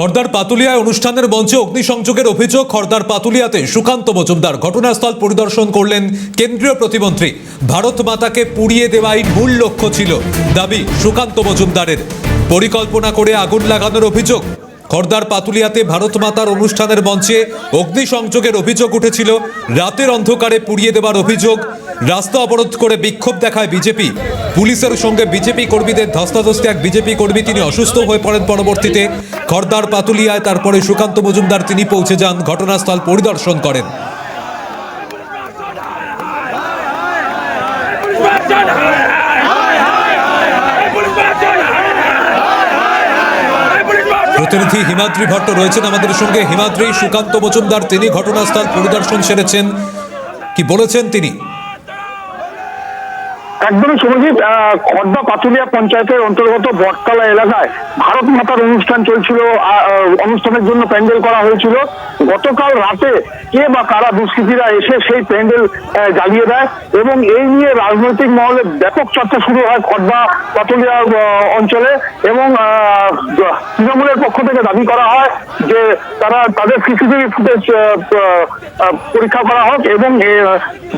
খড়দার পাতুলিয়ায় অনুষ্ঠানের মঞ্চে অগ্নিসংযোগের অভিযোগ। খড়দার পাতুলিয়াতে সুকান্ত মজুমদার ঘটনাস্থল পরিদর্শন করলেন কেন্দ্রীয় প্রতিমন্ত্রী। ভারত মাতাকে পুড়িয়ে দেওয়াই মূল লক্ষ্য ছিল দাবি সুকান্ত মজুমদারের। পরিকল্পনা করে আগুন লাগানোর অভিযোগ। খড়দার পাতুলিয়াতে ভারত মাতার অনুষ্ঠানের মঞ্চে অগ্নিসংযোগের অভিযোগ উঠেছিল। রাতের অন্ধকারে পুড়িয়ে দেওয়ার অভিযোগ। রাস্তা অবরোধ করে বিক্ষোভ দেখায় বিজেপি। পুলিশের সঙ্গে বিজেপি কর্মীদের ধস্তাধস্তি। এক বিজেপি কর্মী তিনি অসুস্থ হয়ে পড়েন পরবর্তীতে। খড়দার পাতুলিয়ায় তারপরে সুকান্ত মজুমদার তিনি পৌঁছে যান, ঘটনাস্থল পরিদর্শন করেন। প্রতিনিধি হিমাদ্রি ভট্ট রয়েছেন আমাদের সঙ্গে। হিমাদ্রি, সুকান্ত মজুমদার তিনি ঘটনাস্থল পরিদর্শন সেরেছেন, কি বলেছেন তিনি? একদমই শুভজিৎ, খড়দা পাতুলিয়া পঞ্চায়েতের অন্তর্গত বটতলা এলাকায় ভারত মাতার অনুষ্ঠান চলছিল। অনুষ্ঠানের জন্য প্যান্ডেল করা হয়েছিল। গতকাল রাতে কে বা কারা দুষ্কৃতীরা এসে সেই প্যান্ডেল জ্বালিয়ে দেয় এবং এই নিয়ে রাজনৈতিক মহলে ব্যাপক চর্চা শুরু হয় খড়দা পাতুলিয়া অঞ্চলে। এবং তৃণমূলের পক্ষ থেকে দাবি করা হয় যে তাদের সিসিটিভি ফুটেজ পরীক্ষা করা হোক এবং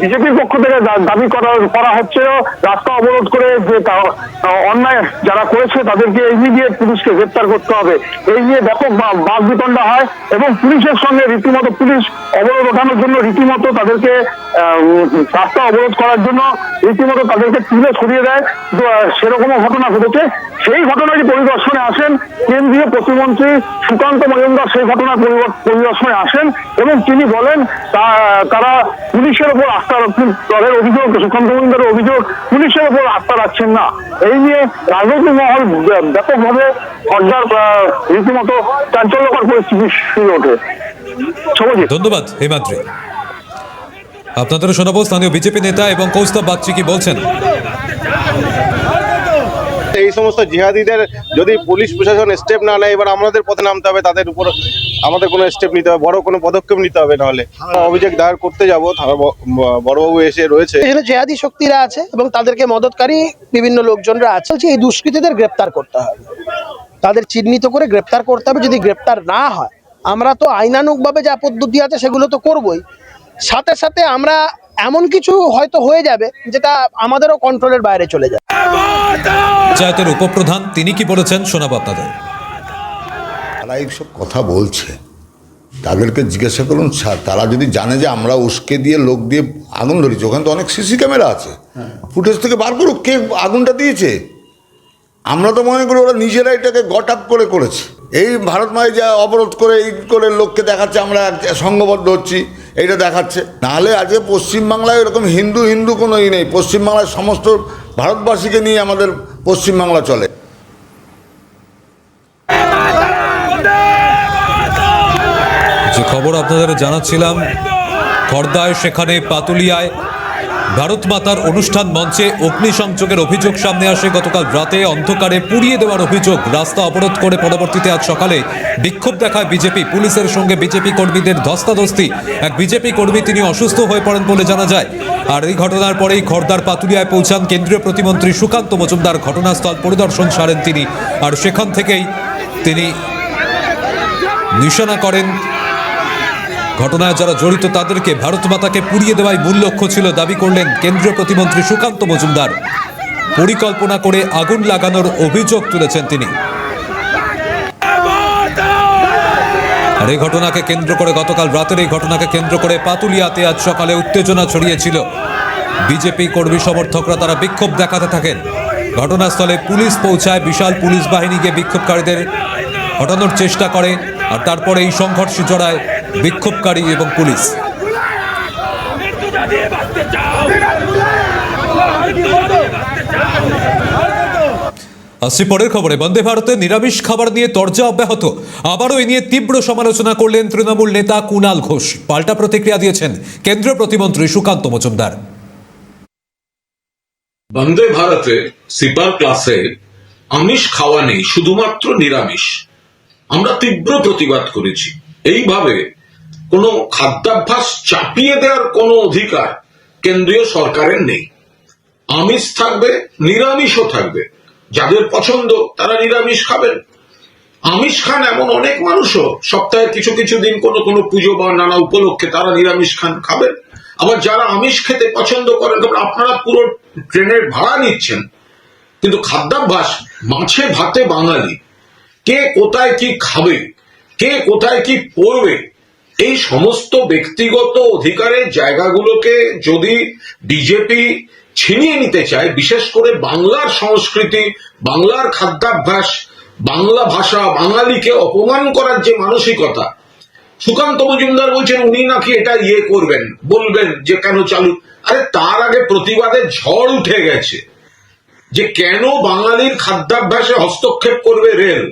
বিজেপির পক্ষ থেকে দাবি করা হচ্ছে রাস্তা অবরোধ করে যে অন্যায় যারা করেছে তাদেরকে ইমিডিয়েট পুলিশকে গ্রেপ্তার করতে হবে। এই নিয়ে ব্যাপক বাকবিতণ্ডা হয় এবং পুলিশের সঙ্গে রীতিমতো পুলিশ অবরোধ ওঠানোর জন্য রীতিমতো তাদেরকে রাস্তা অবরোধ করার জন্য রীতিমতো তাদেরকে তুলে সরিয়ে দেয়। সেরকমও ঘটনা ঘটেছে। সেই ঘটনাটি পরিদর্শনে আসেন কেন্দ্রীয় প্রতিমন্ত্রী সুকান্ত মজুমদার। সেই ঘটনার পরিদর্শনে আসেন এবং তিনি বলেন তারা পুলিশের উপর আস্থা তাদের অভিযোগ, সুকান্ত মজুমদারের অভিযোগ পুলিশের উপর আস্থা রাখছেন না। এই নিয়ে রাজনৈতিক মহল ব্যাপকভাবে খড়দার রীতিমতো চাঞ্চল্যকর পরিস্থিতি শুরু ওঠে। ধন্যবাদ হিমাদ্রি। আপনাদের শোনাবো স্থানীয় বিজেপি নেতা এবং কৌস্তব বাগচি কি বলছেন। এই সমস্ত জিহাদিদের যদি পুলিশ প্রশাসন স্টেপ না নেয়, এবার আমাদের পথে নামতে হবে, তাদের উপর আমাদের কোনো স্টেপ নিতে হবে, বড় কোনো পদক্ষেপ নিতে হবে। নাহলে অভিযোগ দায়ের করতে যাব, বড়বাবু এসে রয়েছে। এখানে জিহাদি শক্তিরা আছে এবং তাদেরকে মদতকারী বিভিন্ন লোকজনরা আছে। এই দুষ্কৃতীদের গ্রেপ্তার করতে হবে, তাদের চিহ্নিত করে গ্রেপ্তার করতে হবে। যদি গ্রেপ্তার না হয় আমরা তো আইনানুগভাবে যা পদ্ধতি আছে সেগুলো তো করবই, সাথে সাথে আমরা এমন কিছু হয়তো হয়ে যাবে যেটা আমাদেরও কন্ট্রোলের বাইরে চলে যাবে। পঞ্চায়েতের উপপ্রধান তিনি কি বলেছেন শোনাবো আপনাদের। তারা এইসব কথা বলছে, তাদেরকে জিজ্ঞাসা করুন। তারা যদি জানে যে আমরা উস্কে দিয়ে লোক দিয়ে আগুন ধরেছি, ওখানে তো অনেক সিসি ক্যামেরা আছে, ফুটেজ থেকে বার করুক কে আগুনটা দিয়েছে। আমরা তো মনে করি ওরা নিজেরা এটাকে গট আপ করে করেছে। এই ভারত মায় যা অবরোধ করে এই করে লোককে দেখাচ্ছে আমরা সংঘবদ্ধ হচ্ছি, এইটা দেখাচ্ছে। নাহলে আজকে পশ্চিমবাংলায় এরকম হিন্দু হিন্দু কোনো ই নেই। পশ্চিমবাংলায় সমস্ত ভারতবাসীকে নিয়ে আমাদের পশ্চিমবাংলা চলে। যে খবর আপনাদের জানাচ্ছিলাম, খড়দায় সেখানে পাতুলিয়ায় ভারত মাতার অনুষ্ঠান মঞ্চে অগ্নিসংযোগের অভিযোগ সামনে আসে। গতকাল রাতে অন্ধকারে পুড়িয়ে দেওয়ার অভিযোগ। রাস্তা অবরোধ করে পরবর্তীতে আজ সকালে বিক্ষোভ দেখায় বিজেপি। পুলিশের সঙ্গে বিজেপি কর্মীদের ধস্তাধস্তি। এক বিজেপি কর্মী তিনি অসুস্থ হয়ে পড়েন বলে জানা যায়। আর এই ঘটনার পরেই খড়দার পাতুলিয়ায় পৌঁছান কেন্দ্রীয় প্রতিমন্ত্রী সুকান্ত মজুমদার। ঘটনাস্থল পরিদর্শন সারেন তিনি, আর সেখান থেকেই তিনি নিশানা করেন ঘটনায় যারা জড়িত তাদেরকে ভারত মাতাকে পুড়িয়ে দেওয়াই মূল লক্ষ্য ছিল দাবি করলেন কেন্দ্রীয় প্রতিমন্ত্রী সুকান্ত মজুমদার। পরিকল্পনা করে আগুন লাগানোর অভিযোগ তুলেছেন তিনি। আর এই ঘটনাকে কেন্দ্র করে গতকাল রাতের এই ঘটনাকে কেন্দ্র করে পাতুলিয়াতে আজ সকালে উত্তেজনা ছড়িয়েছিল। বিজেপি কর্মী সমর্থকরা তারা বিক্ষোভ দেখাতে থাকেন। ঘটনাস্থলে পুলিশ পৌঁছায়, বিশাল পুলিশ বাহিনী গিয়ে বিক্ষোভকারীদের হটানোর চেষ্টা করে। আর তারপরে এই সংঘর্ষে জড়ায় বিক্ষোভকারী এবং পুলিশ। আসছি পরের খবরে। বন্দে ভারতে নিরামিষ খাবার নিয়ে তরজা অব্যাহত। আবারও এ নিয়ে তীব্র সমালোচনা করলেন তৃণমূল নেতা কুণাল ঘোষ। পাল্টা প্রতিক্রিয়া দিয়েছেন কেন্দ্রীয় প্রতিমন্ত্রী সুকান্ত মজুমদার। বন্দে ভারতে স্লিপার ক্লাসে আমিষ খাওয়া নেই, শুধুমাত্র নিরামিষ। আমরা তীব্র প্রতিবাদ করেছি। এইভাবে কোনো খাদ্যাভ্যাস চাপিয়ে দেওয়ার কোনো অধিকার কেন্দ্রীয় সরকারের নেই। আমিষ থাকবে, নিরামিষও থাকবে। যাদের পছন্দ তারা নিরামিষ খাবেন, আমিষ খান এমন অনেক মানুষও সপ্তাহে কিছু কিছু দিন কোনো কোনো পুজো বা নানা উপলক্ষে তারা নিরামিষ খাবেন। আবার যারা আমিষ খেতে পছন্দ করেন, আপনারা পুরো ট্রেনের ভাড়া নিচ্ছেন, কিন্তু খাদ্যাভ্যাস মাছে ভাতে বাঙালি, কে কোথায় কি খাবে, কে কোথায় কি পড়বে, এই সমস্ত ব্যক্তিগত অধিকারের জায়গাগুলোকে যদি বিজেপি ছিনিয়ে নিতে চায়, বিশেষ করে বাংলার সংস্কৃতি, বাংলার খাদ্যাভ্যাস, বাংলা ভাষা, বাঙালিকে অপমান করার যে মানসিকতা, সুকান্ত মজুমদার বলছেন উনি নাকি এটা করবেন, বলবেন যে কেন চালু। আরে তার আগে প্রতিবাদের ঝড় উঠে গেছে যে কেন বাঙালির খাদ্যাভ্যাসে হস্তক্ষেপ করবে রেল,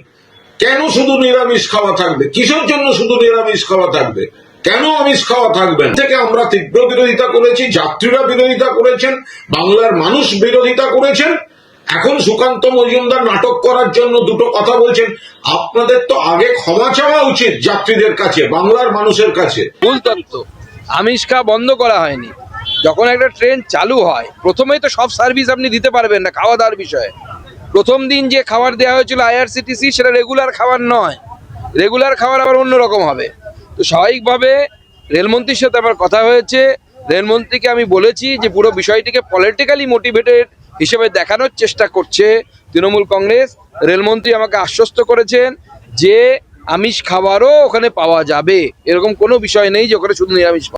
কেন শুধু নিরামিষ খাওয়া থাকবে, কিসের জন্য শুধু নিরামিষ খাওয়া থাকবে, কেন আমিষ খাওয়া থাকবে থেকে আমরা তীব্র বিরোধিতা করেছি, যাত্রীরা বিরোধিতা করেছেন, বাংলার মানুষ বিরোধিতা করেছেন। এখন সুকান্ত মজুমদার নাটক করার জন্য দুটো কথা বলছেন। আপনাদের তো আগে ক্ষমা চাওয়া উচিত যাত্রীদের কাছে, বাংলার মানুষের কাছে। ভুল তত্ত্ব, আমিষ খাওয়া বন্ধ করা হয়নি। যখন একটা ট্রেন চালু হয় প্রথমেই তো সব সার্ভিস আপনি দিতে পারবেন না। খাওয়া দাওয়ার বিষয়ে প্রথম দিন যে খাবার দেওয়া হয়েছিল আইআরসিটিসি, সেটা রেগুলার খাবার নয়, রেগুলার খাবার আবার অন্যরকম হবে। তো স্বাভাবিকভাবে রেলমন্ত্রীর সাথে আমার কথা হয়েছে, রেলমন্ত্রীকে আমি বলেছি যে পুরো বিষয়টিকে পলিটিক্যালি মোটিভেটেড হিসেবে দেখানোর চেষ্টা করছে তৃণমূল কংগ্রেস। রেলমন্ত্রী আমাকে আশ্বস্ত করেছেন যে আমিষ খাবারও ওখানে পাওয়া যাবে, এরকম কোনো বিষয় নেই যে ওখানে শুধু নিরামিষ